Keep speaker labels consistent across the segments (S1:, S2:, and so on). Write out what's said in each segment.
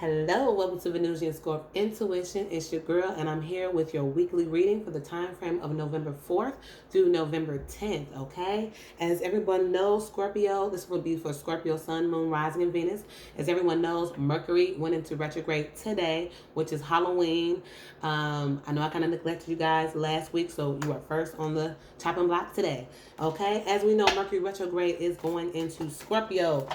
S1: Hello, welcome to venusianscorpintuition. It's your girl, and I'm here with your weekly reading for the time frame of November 4th through November 10th, okay? As everyone knows, Scorpio, this will be for Scorpio, Sun, Moon, Rising, and Venus. As everyone knows, Mercury went into retrograde today, which is Halloween. I know I kind of neglected you guys last week, so you are first on the chopping block today, okay? As we know, Mercury retrograde is going into Scorpio.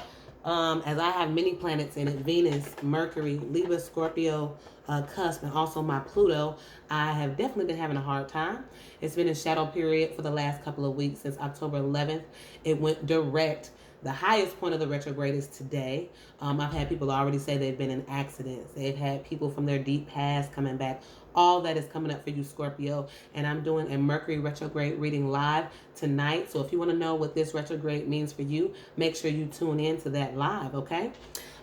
S1: As I have many planets in it, Venus, Mercury, Libra, Scorpio, cusp, and also my Pluto, I have definitely been having a hard time. It's been a shadow period for the last couple of weeks since October 11th. It went direct. The highest point of the retrograde is today. I've had people already say they've been in accidents. They've had people from their deep past coming back. All that is coming up for you, Scorpio. And I'm doing a Mercury retrograde reading live tonight. So if you want to know what this retrograde means for you, make sure you tune in to that live, okay?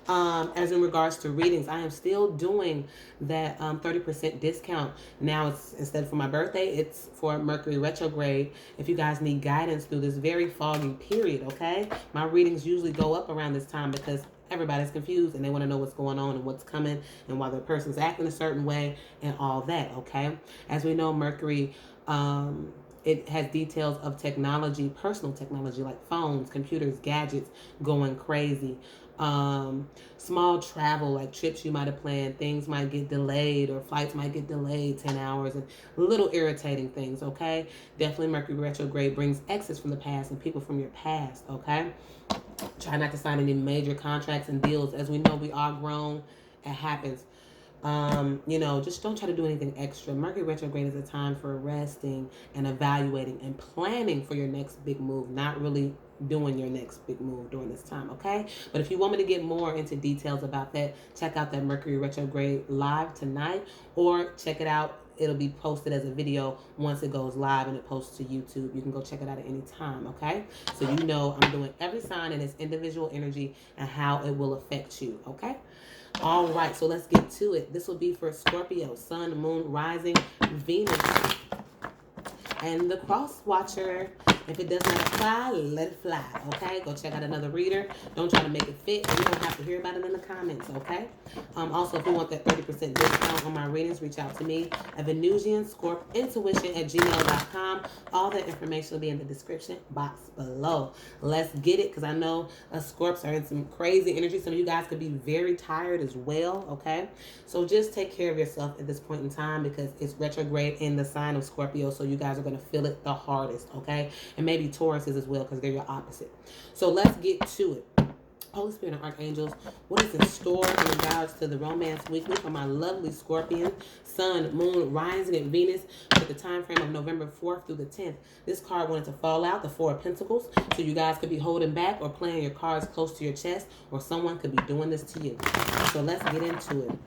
S1: As in regards to readings, I am still doing that 30% discount. Now it's instead for my birthday, it's for Mercury retrograde. If you guys need guidance through this very foggy period, okay? My readings usually go up around this time because everybody's confused and they want to know what's going on and what's coming and why the person's acting a certain way and all that, okay? As we know, Mercury, it has details of technology, personal technology like phones, computers, gadgets going crazy. Small travel, like trips you might have planned, things might get delayed or flights might get delayed 10 hours and little irritating things, okay? Definitely Mercury retrograde brings exits from the past and people from your past, okay? Try not to sign any major contracts and deals. As we know, we are grown. It happens. Just don't try to do anything extra. Mercury retrograde is a time for resting and evaluating and planning for your next big move, not really doing your next big move during this time, okay? But if you want me to get more into details about that, check out that Mercury retrograde live tonight or check it out. It'll be posted as a video once it goes live and it posts to YouTube. You can go check it out at any time, okay? So you know I'm doing every sign in its individual energy and how it will affect you, okay? All right, so let's get to it. This will be for Scorpio, Sun, Moon, Rising, Venus, and the Cross Watcher. If it does not apply, let it fly, okay? Go check out another reader. Don't try to make it fit. You don't have to hear about it in the comments, okay? Also, if you want that 30% discount on my readings, reach out to me at venusianscorpintuition@gmail.com. All that information will be in the description box below. Let's get it, because I know us Scorps are in some crazy energy. Some of you guys could be very tired as well, okay? So just take care of yourself at this point in time because it's retrograde in the sign of Scorpio, so you guys are going to feel it the hardest, okay? And maybe Tauruses as well because they're your opposite. So let's get to it. Holy Spirit and Archangels, what is in store in regards to the Romance Weekly for my lovely Scorpion, Sun, Moon, Rising, and Venus for the time frame of November 4th through the 10th? This card wanted to fall out, the Four of Pentacles, so you guys could be holding back or playing your cards close to your chest, or someone could be doing this to you. So let's get into it.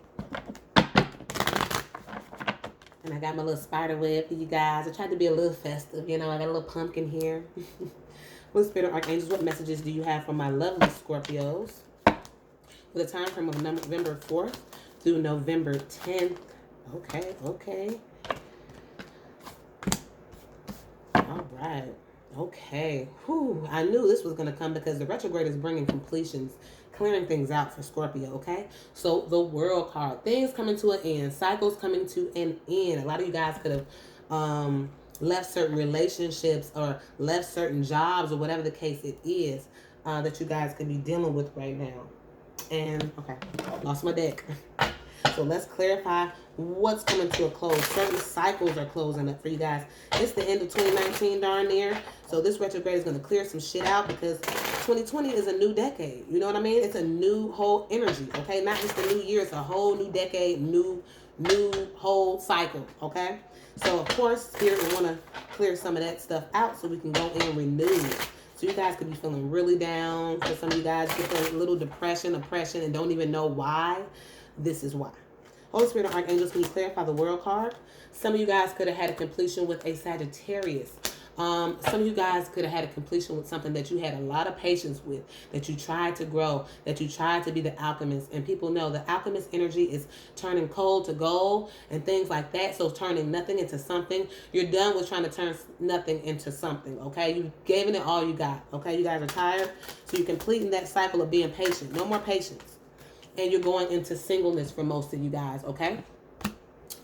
S1: And I got my little spider web for you guys. I tried to be a little festive, I got a little pumpkin here. Holy Spirit of Archangels, what messages do you have for my lovely Scorpios for the time frame of November 4th through November 10th? Okay. All right. Okay. Whew. I knew this was going to come because the retrograde is bringing completions, clearing things out for Scorpio, okay? So the World card, things coming to an end, cycles coming to an end. A lot of you guys could have left certain relationships or left certain jobs or whatever the case it is that you guys could be dealing with right now. And, okay, lost my deck. So let's clarify what's coming to a close. Certain cycles are closing up for you guys. It's the end of 2019 darn near. So this retrograde is going to clear some shit out because 2020 is a new decade. You know what I mean? It's a new whole energy, okay? Not just a new year. It's a whole new decade, new whole cycle, okay? So, of course, Spirit will want to clear some of that stuff out so we can go in and renew. So you guys could be feeling really down. For some of you guys, get a little depression, oppression, and don't even know why. This is why. Holy Spirit of Archangels, can you clarify the World card? Some of you guys could have had a completion with a Sagittarius. Some of you guys could have had a completion with something that you had a lot of patience with, that you tried to grow, that you tried to be the alchemist. And people know the alchemist energy is turning coal to gold and things like that. So turning nothing into something. You're done with trying to turn nothing into something, okay? You've given it all you got, okay? You guys are tired. So you're completing that cycle of being patient. No more patience. And you're going into singleness for most of you guys, okay?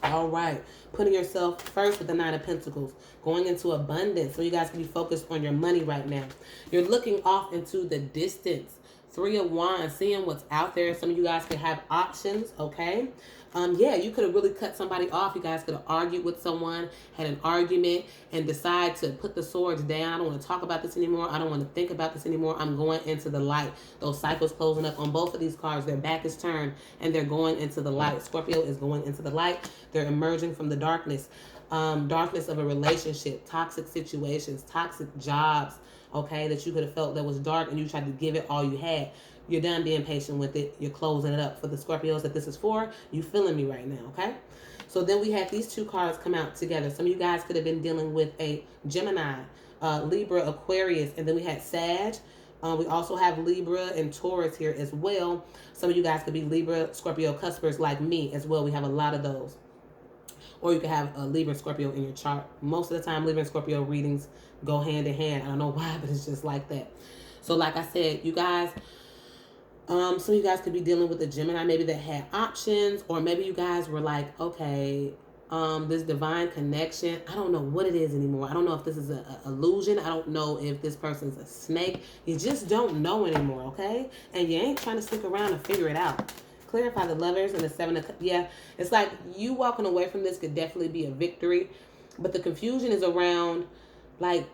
S1: All right. Putting yourself first with the Nine of Pentacles. Going into abundance. So you guys can be focused on your money right now. You're looking off into the distance. Three of Wands. Seeing what's out there. Some of you guys could have options, okay? Yeah, you could have really cut somebody off. You guys could have argued with someone, had an argument, and decide to put the swords down. I don't want to talk about this anymore. I don't want to think about this anymore. I'm going into the light. Those cycles closing up on both of these cards. Their back is turned, and they're going into the light. Scorpio is going into the light. They're emerging from the darkness. Darkness of a relationship, toxic situations, toxic jobs, okay, that you could have felt that was dark, and you tried to give it all you had. You're done being patient with it. You're closing it up. For the Scorpios that this is for, you feeling me right now, okay? So then we have these two cards come out together. Some of you guys could have been dealing with a Gemini, Libra, Aquarius, and then we had Sag. We also have Libra and Taurus here as well. Some of you guys could be Libra, Scorpio cuspers like me as well. We have a lot of those. Or you could have a Libra and Scorpio in your chart. Most of the time, Libra and Scorpio readings go hand in hand. I don't know why, but it's just like that. So like I said, you guys... some of you guys could be dealing with a Gemini maybe that had options, or maybe you guys were like, okay, this divine connection, I don't know what it is anymore. I don't know if this is an illusion. I don't know if this person's a snake. You just don't know anymore, okay? And you ain't trying to stick around and figure it out. Clarify the Lovers and the Seven of... Yeah, it's like you walking away from this could definitely be a victory, but the confusion is around, like,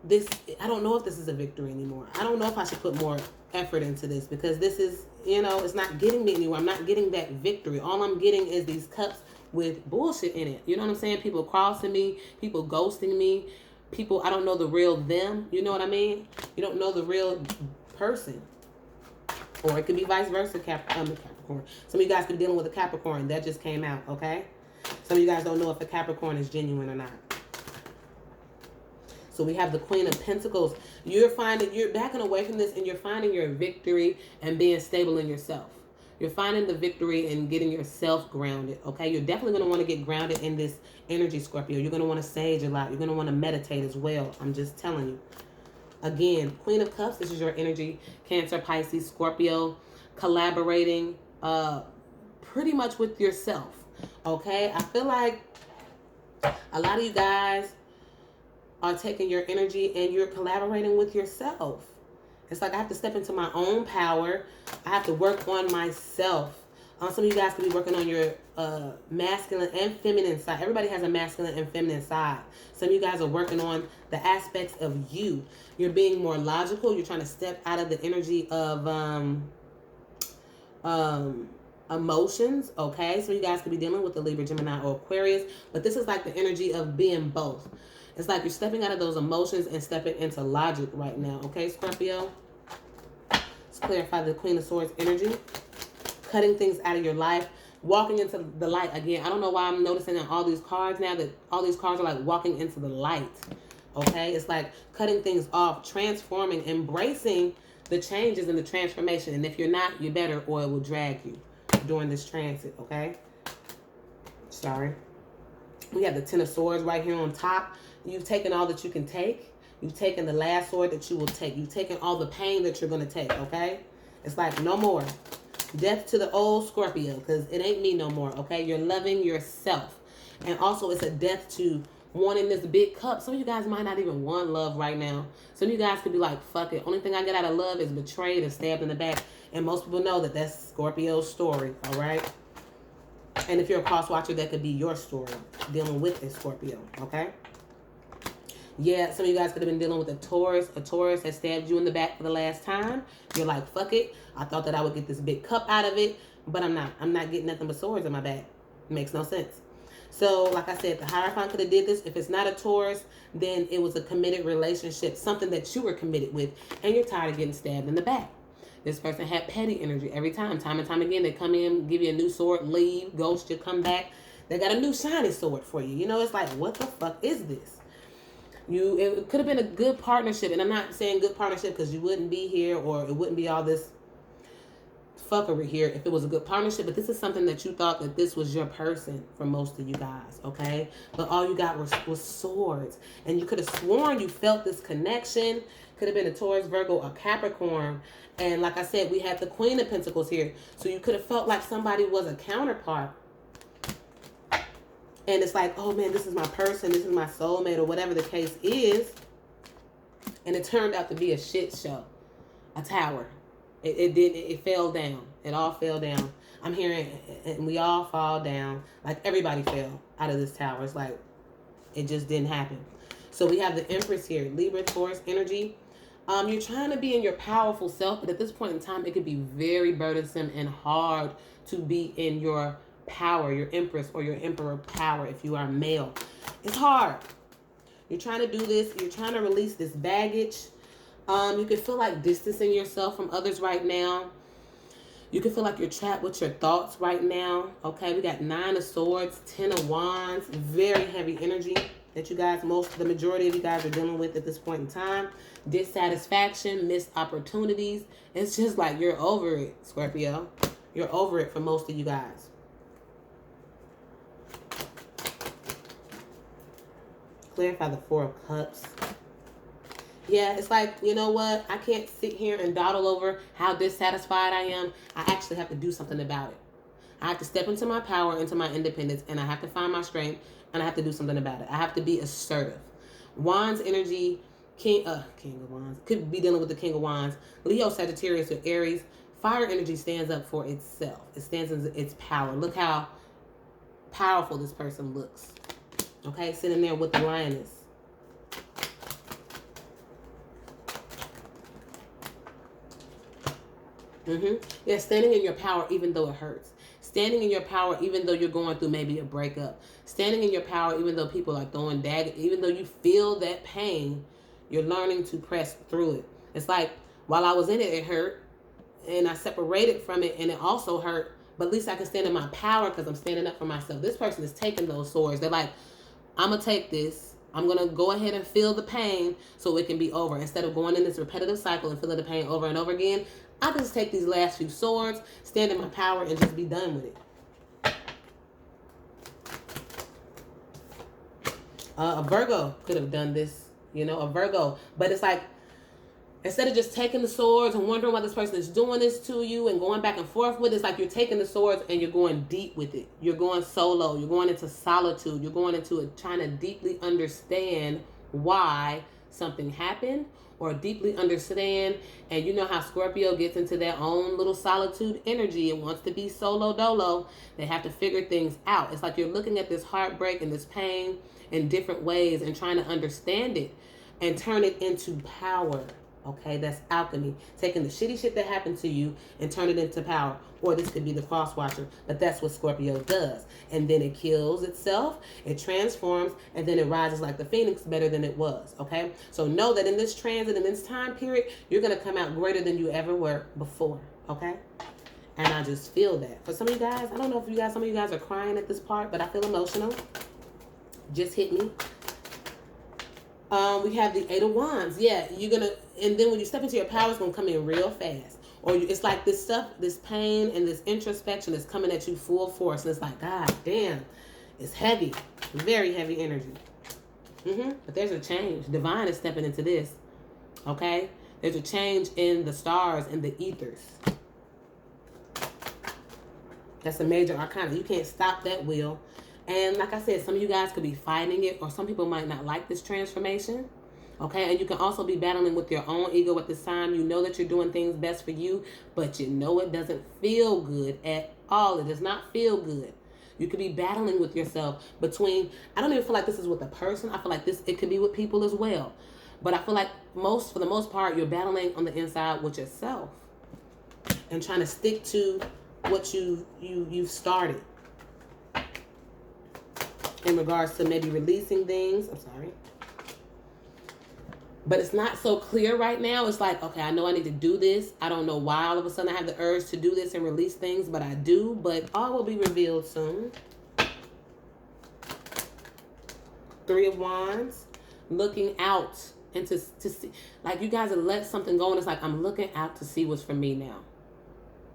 S1: this... I don't know if this is a victory anymore. I don't know if I should put more effort into this, because this is, you know, it's not getting me anywhere. I'm not getting that victory. All I'm getting is these cups with bullshit in it. You know what I'm saying? People crossing me, people ghosting me, people, I don't know the real them. You know what I mean? You don't know the real person. Or it could be vice versa, Capricorn. Some of you guys could be dealing with a Capricorn. That just came out, okay? Some of you guys don't know if a Capricorn is genuine or not. So we have the Queen of Pentacles. You're finding, you're backing away from this, and you're finding your victory and being stable in yourself. You're finding the victory and getting yourself grounded, okay? You're definitely going to want to get grounded in this energy, Scorpio. You're going to want to sage a lot. You're going to want to meditate as well. I'm just telling you. Again, Queen of Cups, this is your energy. Cancer, Pisces, Scorpio, collaborating pretty much with yourself, okay? I feel like a lot of you guys are taking your energy and you're collaborating with yourself. It's like I have to step into my own power. I have to work on myself. Some of you guys could be working on your masculine and feminine side. Everybody has a masculine and feminine side. Some of you guys are working on the aspects of you. You're being more logical. You're trying to step out of the energy of emotions, okay? Some of you guys could be dealing with the Libra, Gemini, or Aquarius. But this is like the energy of being both. It's like you're stepping out of those emotions and stepping into logic right now, okay, Scorpio? Let's clarify the Queen of Swords energy. Cutting things out of your life, walking into the light. Again, I don't know why I'm noticing on all these cards now that all these cards are like walking into the light, okay? It's like cutting things off, transforming, embracing the changes and the transformation. And if you're not, you better, or it will drag you during this transit, okay? Sorry. We have the Ten of Swords right here on top. You've taken all that you can take. You've taken the last sword that you will take. You've taken all the pain that you're going to take, okay? It's like no more. Death to the old, Scorpio, because it ain't me no more, okay? You're loving yourself. And also, it's a death to wanting this big cup. Some of you guys might not even want love right now. Some of you guys could be like, fuck it. Only thing I get out of love is betrayed and stabbed in the back. And most people know that that's Scorpio's story, all right? And if you're a cross watcher, that could be your story, dealing with a Scorpio, okay? Yeah, some of you guys could have been dealing with a Taurus. A Taurus has stabbed you in the back for the last time. You're like, fuck it. I thought that I would get this big cup out of it, but I'm not. I'm not getting nothing but swords in my back. Makes no sense. So, like I said, the Hierophant could have did this. If it's not a Taurus, then it was a committed relationship, something that you were committed with, and you're tired of getting stabbed in the back. This person had petty energy every time. Time and time again, they come in, give you a new sword, leave, ghost you, come back. They got a new shiny sword for you. You know, it's like, what the fuck is this? It could have been a good partnership, and I'm not saying good partnership because you wouldn't be here, or it wouldn't be all this fuckery here if it was a good partnership, but this is something that you thought that this was your person for most of you guys, okay? But all you got was swords, and you could have sworn you felt this connection. Could have been a Taurus, Virgo, or Capricorn. And like I said, we had the Queen of Pentacles here. So you could have felt like somebody was a counterpart. And it's like, oh man, this is my person, this is my soulmate, or whatever the case is. And it turned out to be a shit show. A tower. It fell down. It all fell down. I'm hearing, and we all fall down. Like everybody fell out of this tower. It's like, it just didn't happen. So we have the Empress here. Libra, Taurus energy. You're trying to be in your powerful self, but at this point in time, it could be very burdensome and hard to be in your power, your Empress or your Emperor power if you are male. It's hard. You're trying to do this. You're trying to release this baggage. You can feel like distancing yourself from others right now. You can feel like you're trapped with your thoughts right now. Okay, we got 9 of Swords, 10 of Wands. Very heavy energy that you guys, the majority of you guys are dealing with at this point in time. Dissatisfaction, missed opportunities. It's just like you're over it, Scorpio. You're over it for most of you guys. Clarify the 4 of Cups. Yeah, it's like, you know what? I can't sit here and dawdle over how dissatisfied I am. I actually have to do something about it. I have to step into my power, into my independence, and I have to find my strength, and I have to do something about it. I have to be assertive. Wands energy, King of Wands. Could be dealing with the King of Wands. Leo, Sagittarius, or Aries. Fire energy stands up for itself. It stands in its power. Look how powerful this person looks. Okay, sitting there with the Lioness. Yeah, standing in your power even though it hurts. Standing in your power even though you're going through maybe a breakup. Standing in your power even though people are throwing daggers. Even though you feel that pain, you're learning to press through it. It's like, while I was in it, it hurt. And I separated from it and it also hurt. But at least I can stand in my power because I'm standing up for myself. This person is taking those swords. They're like, I'm going to take this. I'm going to go ahead and feel the pain so it can be over. Instead of going in this repetitive cycle and feeling the pain over and over again, I can just take these last few swords, stand in my power, and just be done with it. A Virgo could have done this, you know, a Virgo. But it's like, instead of just taking the swords and wondering why this person is doing this to you and going back and forth with it, it's like you're taking the swords and you're going deep with it. You're going solo. You're going into solitude. You're going into it, trying to deeply understand why something happened, or deeply understand. And you know how Scorpio gets into their own little solitude energy and wants to be solo dolo. They have to figure things out. It's like you're looking at this heartbreak and this pain in different ways and trying to understand it and turn it into power. Okay, that's alchemy. Taking the shitty shit that happened to you and turn it into power. Or this could be the cross watcher, but that's what Scorpio does. And then it kills itself, it transforms, and then it rises like the phoenix better than it was. Okay, so know that in this transit, in this time period, you're going to come out greater than you ever were before. Okay, and I just feel that. For some of you guys, I don't know if some of you guys are crying at this part, but I feel emotional. Just hit me. We have the 8 of Wands. Yeah, you're going to, and then when you step into your power, it's going to come in real fast. Or it's like this stuff, this pain and this introspection is coming at you full force. And it's like, God damn, it's heavy. Very heavy energy. But there's a change. Divine is stepping into this. Okay? There's a change in the stars and the ethers. That's a major arcana. You can't stop that wheel. And like I said, some of you guys could be fighting it, or some people might not like this transformation. Okay, and you can also be battling with your own ego at this time. You know that you're doing things best for you, but you know it doesn't feel good at all. It does not feel good. You could be battling with yourself between, I don't even feel like this is with a person. I feel like it could be with people as well. But I feel like for the most part, you're battling on the inside with yourself and trying to stick to what you've started. In regards to maybe releasing things. I'm sorry. But it's not so clear right now. It's like, okay, I know I need to do this. I don't know why all of a sudden I have the urge to do this and release things, but I do. But all will be revealed soon. 3 of Wands. Looking out and to see. Like you guys have let something go and it's like, I'm looking out to see what's for me now.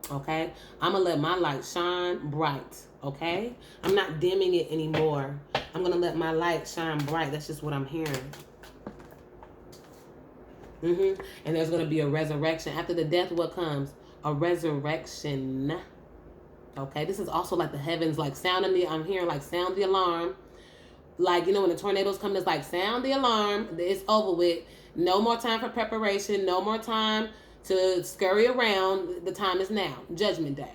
S1: Okay? I'm going to let my light shine bright. Okay? I'm not dimming it anymore. I'm going to let my light shine bright. That's just what I'm hearing. And there's going to be a resurrection. After the death, what comes? A resurrection. Okay, this is also like the heavens, like sounding the, I'm hearing like sound the alarm. Like, you know, when the tornadoes come, it's like sound the alarm. It's over with. No more time for preparation. No more time to scurry around. The time is now. Judgment Day.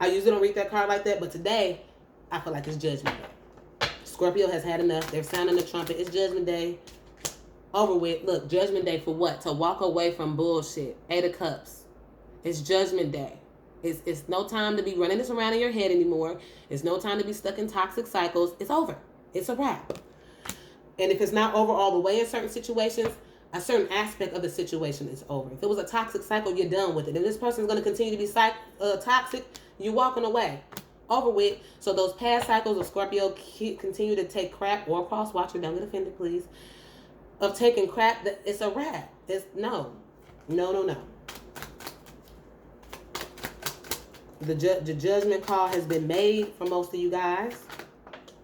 S1: I usually don't read that card like that, but today I feel like it's Judgment Day. Scorpio has had enough. They're sounding the trumpet. It's Judgment Day. Over with. Look, Judgment Day for what? To walk away from bullshit. 8 of Cups. It's Judgment Day. It's no time to be running this around in your head anymore. It's no time to be stuck in toxic cycles. It's over. It's a wrap. And if it's not over all the way in certain situations, a certain aspect of the situation is over. If it was a toxic cycle, you're done with it. If this person is going to continue to be toxic, you're walking away. Over with. So those past cycles of Scorpio continue to take crap, or cross watcher, don't get offended, please, of taking crap, it's a wrap. It's no. The judgment call has been made for most of you guys.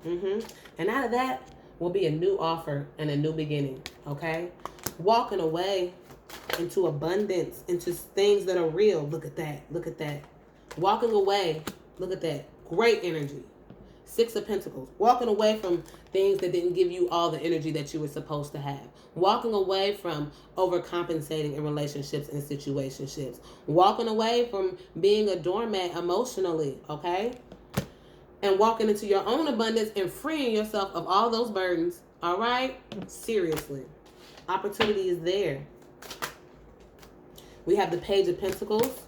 S1: And out of that will be a new offer and a new beginning. Okay? Walking away into abundance, into things that are real. Look at that. Look at that. Walking away. Look at that. Great energy. 6 of Pentacles. Walking away from things that didn't give you all the energy that you were supposed to have. Walking away from overcompensating in relationships and situationships. Walking away from being a doormat emotionally, okay? And walking into your own abundance and freeing yourself of all those burdens, all right? Seriously. Opportunity is there. We have the Page of Pentacles.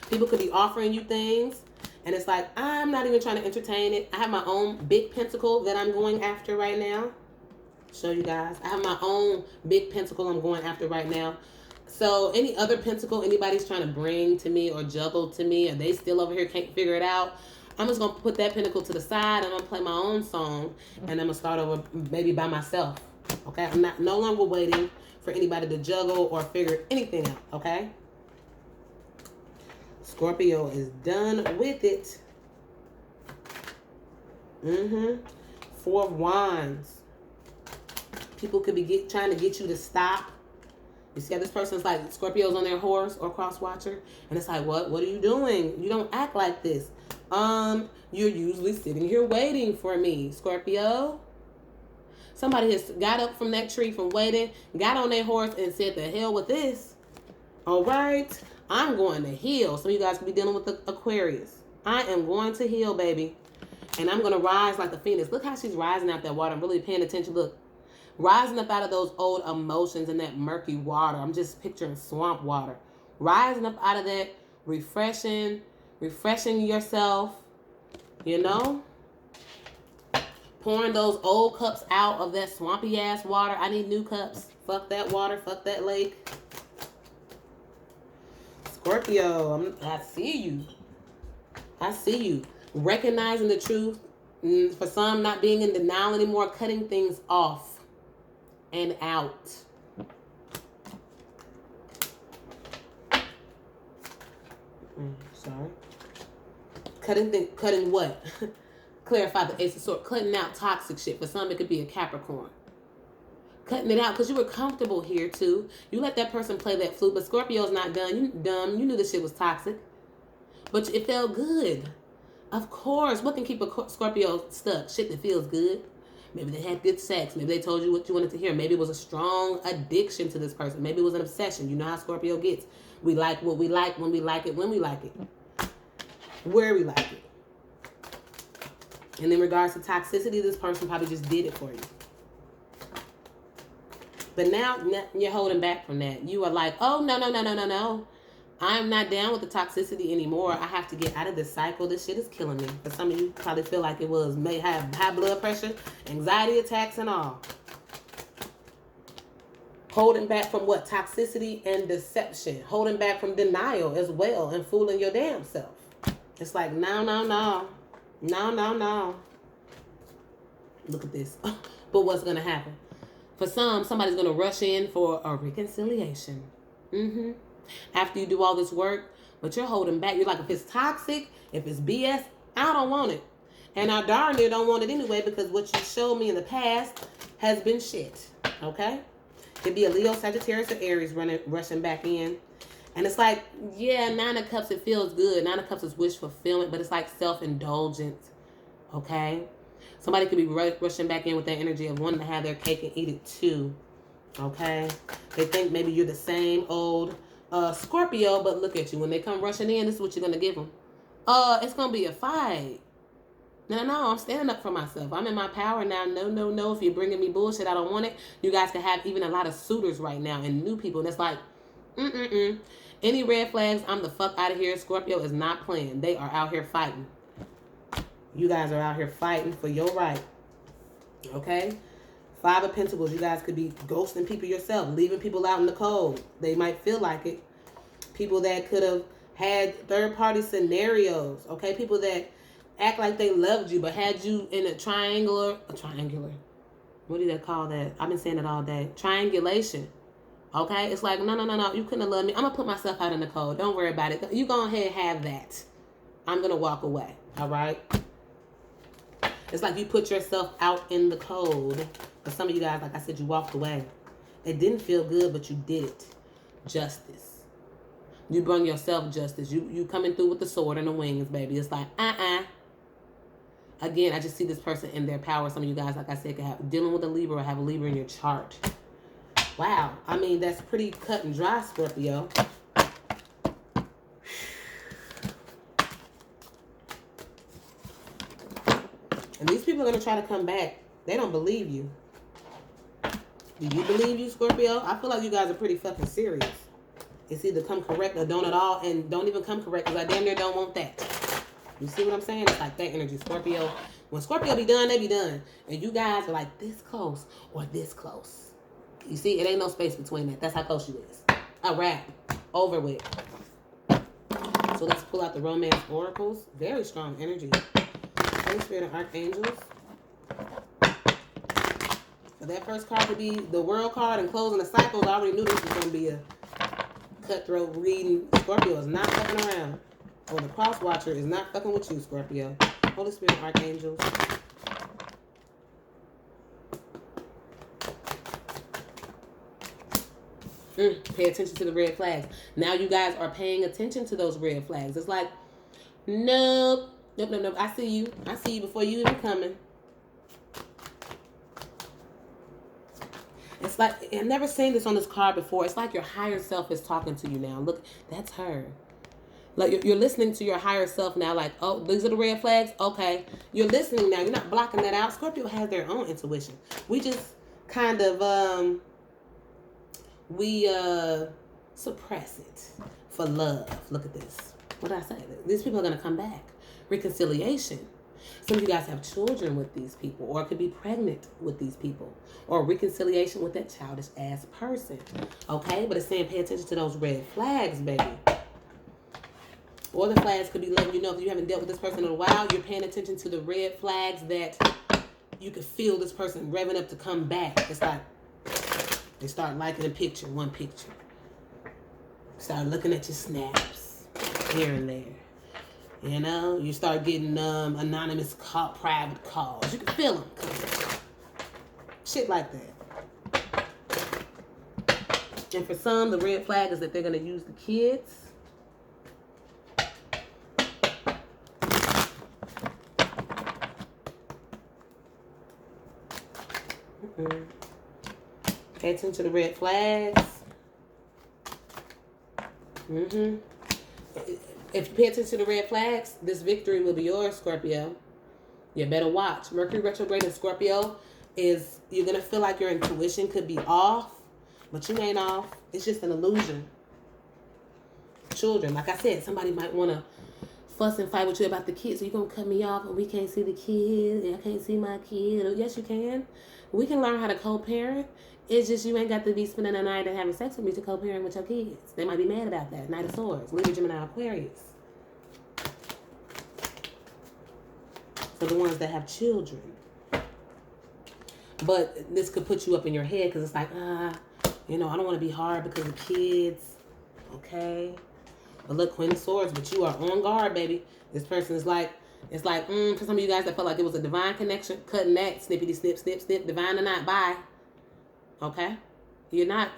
S1: People could be offering you things, and it's like, I'm not even trying to entertain it. I have my own big pentacle that I'm going after right now. Show you guys. I have my own big pentacle I'm going after right now. So any other pentacle anybody's trying to bring to me or juggle to me, or they still over here can't figure it out, I'm just going to put that pentacle to the side, and I'm going to play my own song, and I'm going to start over maybe by myself. Okay? I'm no longer waiting for anybody to juggle or figure anything out. Okay? Scorpio is done with it. 4 of Wands. People could be trying to get you to stop. You see how this person's like, Scorpio's on their horse or cross watcher, and it's like, what are you doing? You don't act like this. You're usually sitting here waiting for me, Scorpio. Somebody has got up from that tree from waiting, got on their horse, and said, the hell with this. All right. I'm going to heal. Some of you guys could be dealing with the Aquarius. I am going to heal, baby. And I'm going to rise like the phoenix. Look how she's rising out that water. I'm really paying attention. Look. Rising up out of those old emotions and that murky water. I'm just picturing swamp water. Rising up out of that, refreshing yourself. You know? Pouring those old cups out of that swampy ass water. I need new cups. Fuck that water. Fuck that lake. Scorpio, I see you. I see you. Recognizing the truth. For some, not being in denial anymore. Cutting things off and out. Sorry. Cutting what? Clarify the Ace of Swords. Cutting out toxic shit. For some, it could be a Capricorn. Cutting it out because you were comfortable here too. You let that person play that flute, but Scorpio's not done. You dumb. You knew this shit was toxic, but it felt good. Of course, what can keep a Scorpio stuck? Shit that feels good. Maybe they had good sex. Maybe they told you what you wanted to hear. Maybe it was a strong addiction to this person. Maybe it was an obsession. You know how Scorpio gets. We like what we like when we like it, when we like it, where we like it. And in regards to toxicity, this person probably just did it for you. But now you're holding back from that. You are like, oh, no. I'm not down with the toxicity anymore. I have to get out of this cycle. This shit is killing me. But some of you probably feel like it was. May have high blood pressure, anxiety attacks, and all. Holding back from what? Toxicity and deception. Holding back from denial as well and fooling your damn self. It's like, no. Look at this. But what's going to happen? For some, somebody's going to rush in for a reconciliation. After you do all this work, but you're holding back. You're like, if it's toxic, if it's BS, I don't want it. And I darn near don't want it anyway because what you showed me in the past has been shit. Okay? Could be a Leo, Sagittarius, or Aries rushing back in. And it's like, yeah, Nine of Cups, it feels good. Nine of Cups is wish fulfillment, but it's like self-indulgent, okay? Somebody could be rushing back in with that energy of wanting to have their cake and eat it too, okay? They think maybe you're the same old Scorpio, but look at you. When they come rushing in, this is what you're going to give them. It's going to be a fight. No, I'm standing up for myself. I'm in my power now. No. If you're bringing me bullshit, I don't want it. You guys can have even a lot of suitors right now and new people. And it's like, Any red flags, I'm the fuck out of here. Scorpio is not playing. They are out here fighting. You guys are out here fighting for your right. Okay? Five of Pentacles. You guys could be ghosting people yourself. Leaving people out in the cold. They might feel like it. People that could have had third-party scenarios. Okay? People that act like they loved you but had you in a triangular. What do they call that? I've been saying it all day. Triangulation. Okay? It's like, no. You couldn't have loved me. I'm going to put myself out in the cold. Don't worry about it. You go ahead and have that. I'm going to walk away. All right? It's like you put yourself out in the cold. But some of you guys, like I said, you walked away. It didn't feel good, but you did it. Justice. You bring yourself justice. You coming through with the sword and the wings, baby. It's like, Again, I just see this person in their power. Some of you guys, like I said, could have dealing with a Libra or have a Libra in your chart. Wow. I mean, that's pretty cut and dry, Scorpio. And these people are going to try to come back. They don't believe you. Do you believe you, Scorpio? I feel like you guys are pretty fucking serious. It's either come correct or don't at all. And don't even come correct because I damn near don't want that. You see what I'm saying? It's like that energy, Scorpio. When Scorpio be done, they be done. And you guys are like this close or this close. You see, it ain't no space between that. That's how close you is. A wrap. Over with. So let's pull out the romance oracles. Very strong energy. Holy Spirit and Archangels. So that first card to be the World card and closing the cycles. I already knew this was going to be a cutthroat reading. Scorpio is not fucking around. Or the cross watcher is not fucking with you, Scorpio. Holy Spirit and Archangels. Pay attention to the red flags. Now you guys are paying attention to those red flags. It's like, nope. I see you. I see you before you even coming. It's like, I've never seen this on this card before. It's like your higher self is talking to you now. Look, that's her. Like you're listening to your higher self now. Like, oh, these are the red flags. Okay, you're listening now. You're not blocking that out. Scorpio has their own intuition. We just kind of we suppress it for love. Look at this. What did I say? These people are gonna come back. Reconciliation. Some of you guys have children with these people, or could be pregnant with these people, or reconciliation with that childish ass person. Okay, but it's saying pay attention to those red flags, baby. Or the flags could be letting you know if you haven't dealt with this person in a while, you're paying attention to the red flags that you could feel this person revving up to come back. It's like they start liking a picture, one picture. Start looking at your snaps here and there. You know, you start getting anonymous private calls. You can feel them. Shit like that. And for some, the red flag is that they're going to use the kids. Pay attention to the red flags. If you pay attention to the red flags, this victory will be yours, Scorpio. You better watch. Mercury retrograde in Scorpio is, you're going to feel like your intuition could be off, but you ain't off. It's just an illusion. Children, like I said, somebody might want to fuss and fight with you about the kids. So you're going to cut me off and we can't see the kid. I can't see my kid. Yes, you can. We can learn how to co-parent. It's just you ain't got to be spending the night and having sex with me to co-parent with your kids. They might be mad about that. Knight of Swords. Libra, Gemini, Aquarius. For the ones that have children. But this could put you up in your head because it's like, you know, I don't want to be hard because of kids. Okay? But look, Queen of Swords, but you are on guard, baby. This person is like, it's like, for some of you guys that felt like it was a divine connection, cutting that, snippity, snip, snip, snip, divine or not, bye. Okay? You're not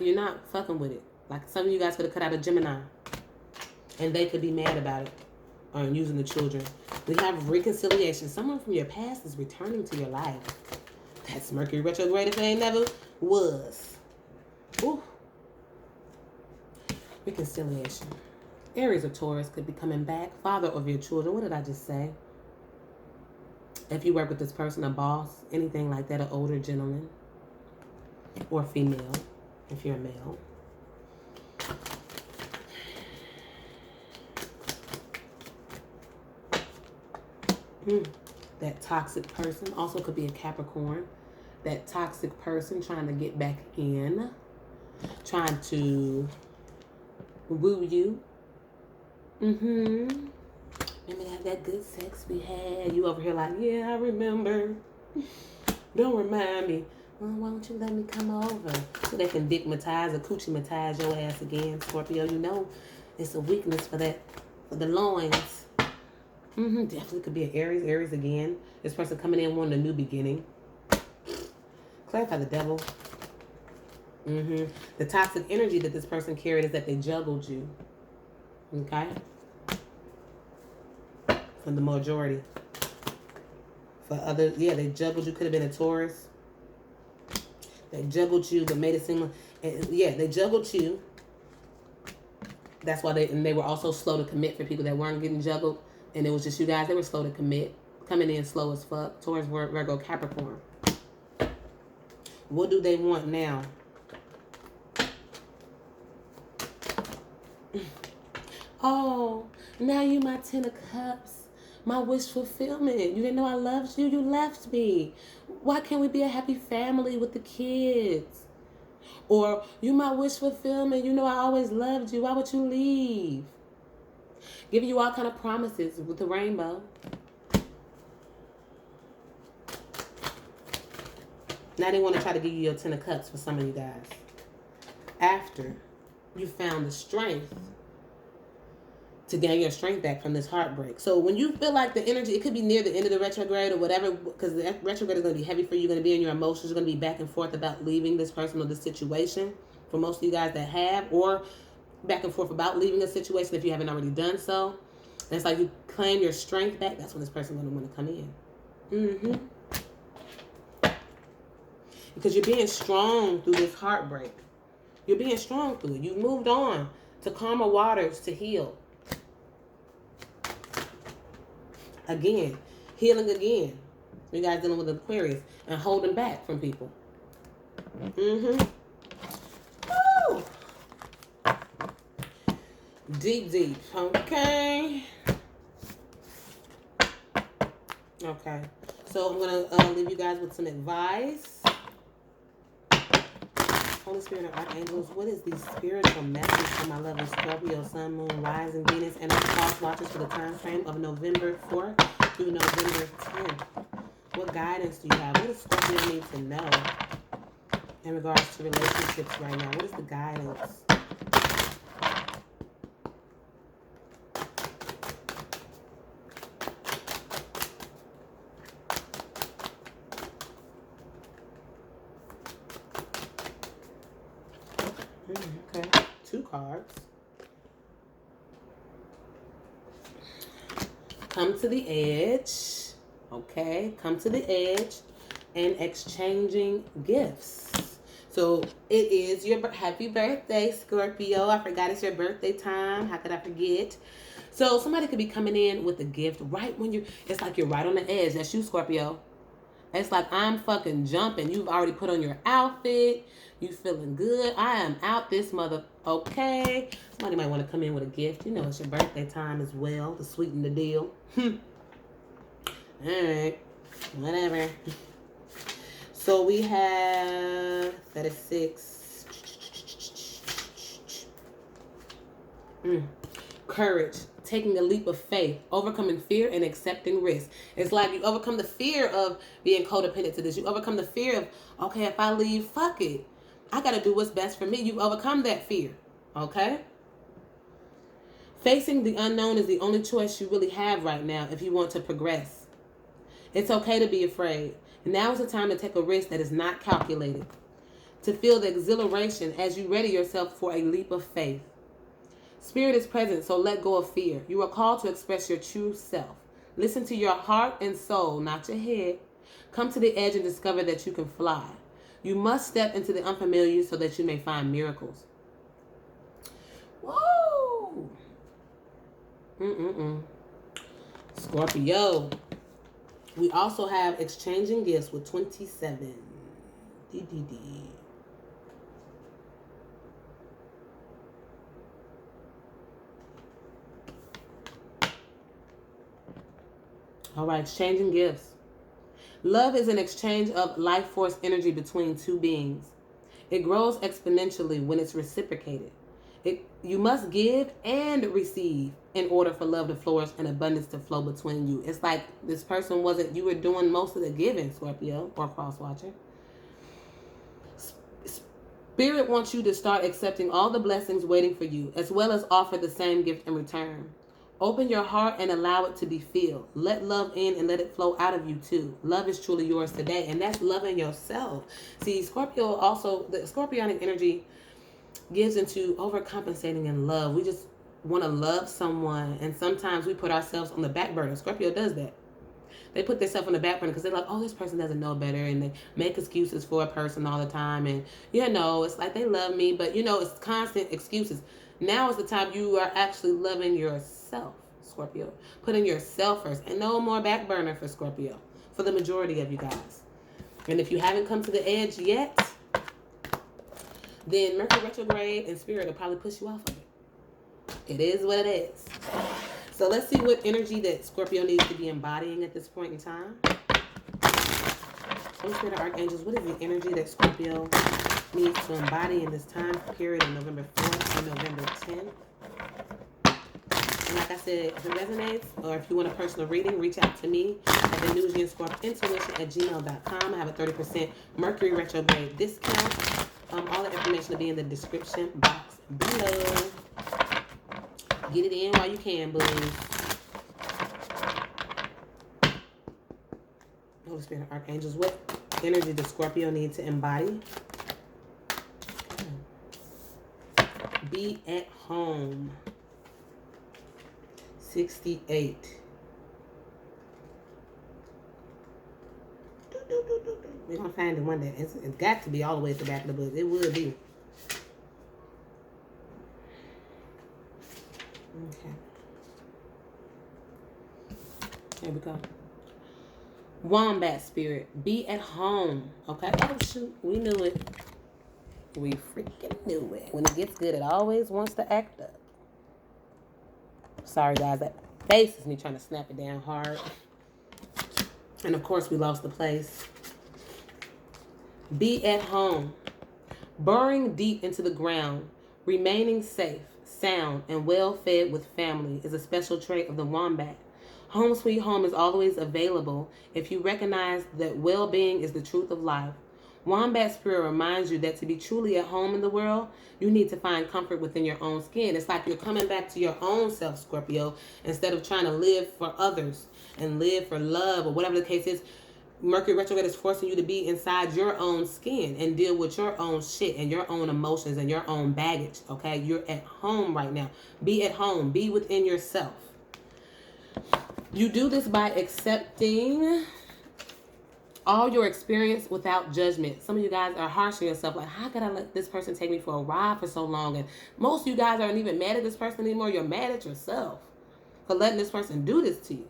S1: fucking with it. Like some of you guys could have cut out a Gemini. And they could be mad about it. Or using the children. We have reconciliation. Someone from your past is returning to your life. That's Mercury retrograde if they ain't never was. Ooh. Reconciliation. Aries or Taurus could be coming back. Father of your children. What did I just say? If you work with this person, a boss, anything like that, an older gentleman. Or female, if you're a male. That toxic person also could be a Capricorn. That toxic person trying to get back in. Trying to woo you. Remember that good sex we had? You over here like, yeah, I remember. Don't remind me. Well, why don't you let me come over? So they can dickmatize or coochie-matize your ass again, Scorpio. You know it's a weakness for that, for the loins. Definitely could be an Aries. Aries again. This person coming in wanting a new beginning. Clarify the devil. The toxic energy that this person carried is that they juggled you. Okay? For the majority. For others, yeah, they juggled you. Could have been a Taurus. They juggled you, but made it seem like, yeah, they juggled you. That's why they were also slow to commit for people that weren't getting juggled. And it was just you guys, they were slow to commit. Coming in slow as fuck. Taurus, Virgo, Capricorn. What do they want now? Oh, now you my 10 of Cups. My wish fulfillment. You didn't know I loved you. You left me. Why can't we be a happy family with the kids? Or you my wish fulfillment. You know I always loved you. Why would you leave? Giving you all kind of promises with the rainbow. Now they want to try to give you your 10 of Cups for some of you guys. After you found the strength to gain your strength back from this heartbreak. So when you feel like the energy, it could be near the end of the retrograde or whatever, because the retrograde is going to be heavy for you. You're going to be in your emotions. You're going to be back and forth about leaving this person or this situation. For most of you guys that have, or back and forth about leaving a situation if you haven't already done so. And it's like you claim your strength back. That's when this person is going to want to come in. Because you're being strong through this heartbreak. You're being strong through it. You've moved on to calmer waters to heal. Again, healing again. You guys dealing with Aquarius and holding back from people. Woo! Deep. Okay. Okay. So I'm going to leave you guys with some advice. Holy Spirit and Archangels, what is the spiritual message for my lovely Scorpio, Sun, Moon, Rising, Venus, and our cross watchers for the time frame of November 4th through November 10th? What guidance do you have? What does Scorpio need to know in regards to relationships right now? What is the guidance? Okay, 2 cards. Come to the edge. Okay, come to the edge and exchanging gifts. So it is your happy birthday, Scorpio. I forgot it's your birthday time. How could I forget? So somebody could be coming in with a gift right when it's like you're right on the edge. That's you, Scorpio. It's like I'm fucking jumping. You've already put on your outfit. You feeling good. I am out this mother. Okay. Somebody might want to come in with a gift. You know it's your birthday time as well to sweeten the deal. Alright. Whatever. So we have... That is 6. Courage. Taking a leap of faith, overcoming fear and accepting risk. It's like you overcome the fear of being codependent to this. You overcome the fear of, okay, if I leave, fuck it. I got to do what's best for me. You've overcome that fear, okay? Facing the unknown is the only choice you really have right now if you want to progress. It's okay to be afraid. Now is the time to take a risk that is not calculated. to feel the exhilaration as you ready yourself for a leap of faith. Spirit is present, so let go of fear. You are called to express your true self. Listen to your heart and soul, not your head. Come to the edge and discover that you can fly. You must step into the unfamiliar so that you may find miracles. Whoa! Scorpio. We also have exchanging gifts with 27. DDD. All right, exchanging gifts. Love is an exchange of life force energy between two beings. It grows exponentially when it's reciprocated. You must give and receive in order for love to flourish and abundance to flow between you. It's like this person wasn't, you were doing most of the giving, Scorpio or cross watcher. Spirit wants you to start accepting all the blessings waiting for you, as well as offer the same gift in return. Open your heart and allow it to be filled. Let love in and let it flow out of you too. Love is truly yours today, and that's loving yourself. See, Scorpio also, the Scorpionic energy gives into overcompensating in love. We just want to love someone, and sometimes we put ourselves on the back burner. Scorpio does that. They put themselves on the back burner because they're like, oh, this person doesn't know better, and they make excuses for a person all the time, and it's like they love me, but it's constant excuses. Now is the time you are actually loving yourself, Scorpio. Putting yourself first, and no more back burner for Scorpio, for the majority of you guys. And if you haven't come to the edge yet, then Mercury retrograde and Spirit will probably push you off of it. It is what it is. So let's see what energy that Scorpio needs to be embodying at this point in time. Holy Spirit of Archangels, what is the energy that Scorpio needs to embody in this time period of November 4th and November 10th? And like I said, if it resonates, or if you want a personal reading, reach out to me at venusianscorpintuition@gmail.com. I have a 30% Mercury retrograde discount. All the information will be in the description box below. Get it in while you can, boys. Holy Spirit of Archangels, what energy does Scorpio need to embody? Be at home. 68. We're going to find it one day. It's got to be all the way at the back of the book. It will be. Okay. Here we go. Wombat spirit. Be at home. Okay. Oh, shoot. We knew it. We freaking knew it. When it gets good, it always wants to act up. Sorry, guys. That face is me trying to snap it down hard. And, of course, we lost the place. Be at home. Burrowing deep into the ground, remaining safe, sound, and well-fed with family is a special trait of the wombat. Home sweet home is always available if you recognize that well-being is the truth of life. Wombat spirit reminds you that to be truly at home in the world, you need to find comfort within your own skin. It's like you're coming back to your own self, Scorpio, instead of trying to live for others and live for love or whatever the case is. Mercury retrograde is forcing you to be inside your own skin and deal with your own shit and your own emotions and your own baggage, okay? You're at home right now. Be at home. Be within yourself. You do this by accepting all your experience without judgment. Some of you guys are harsh on yourself. Like, how could I let this person take me for a ride for so long? And most of you guys aren't even mad at this person anymore. You're mad at yourself for letting this person do this to you.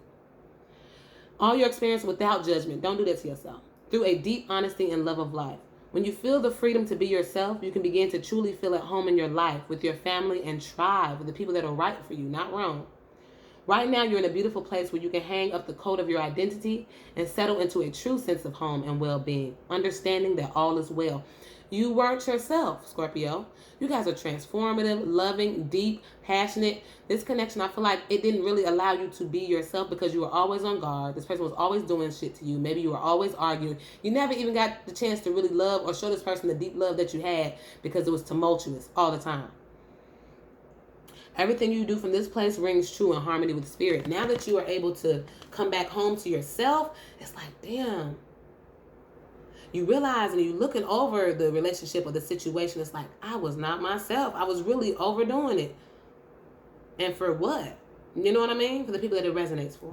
S1: All your experience without judgment. Don't do that to yourself. Through a deep honesty and love of life. When you feel the freedom to be yourself, you can begin to truly feel at home in your life with your family and tribe, with the people that are right for you, not wrong. Right now, you're in a beautiful place where you can hang up the coat of your identity and settle into a true sense of home and well-being, understanding that all is well. You weren't yourself, Scorpio. You guys are transformative, loving, deep, passionate. This connection, I feel like it didn't really allow you to be yourself because you were always on guard. This person was always doing shit to you. Maybe you were always arguing. You never even got the chance to really love or show this person the deep love that you had because it was tumultuous all the time. Everything you do from this place rings true in harmony with spirit. Now that you are able to come back home to yourself, it's like, damn. you realize and you're looking over the relationship or the situation, it's like, I was not myself. I was really overdoing it. And for what? You know what I mean? For the people that it resonates for.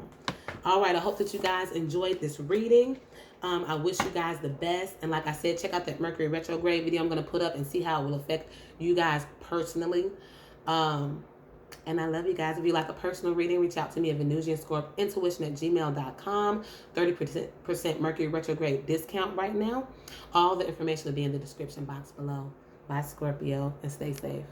S1: All right, I hope that you guys enjoyed this reading. I wish you guys the best. And like I said, check out that Mercury retrograde video I'm going to put up and see how it will affect you guys personally. And I love you guys. If you like a personal reading, reach out to me at venusianscorpintuition@gmail.com. 30% Mercury retrograde discount right now. All the information will be in the description box below. Bye, Scorpio, and stay safe.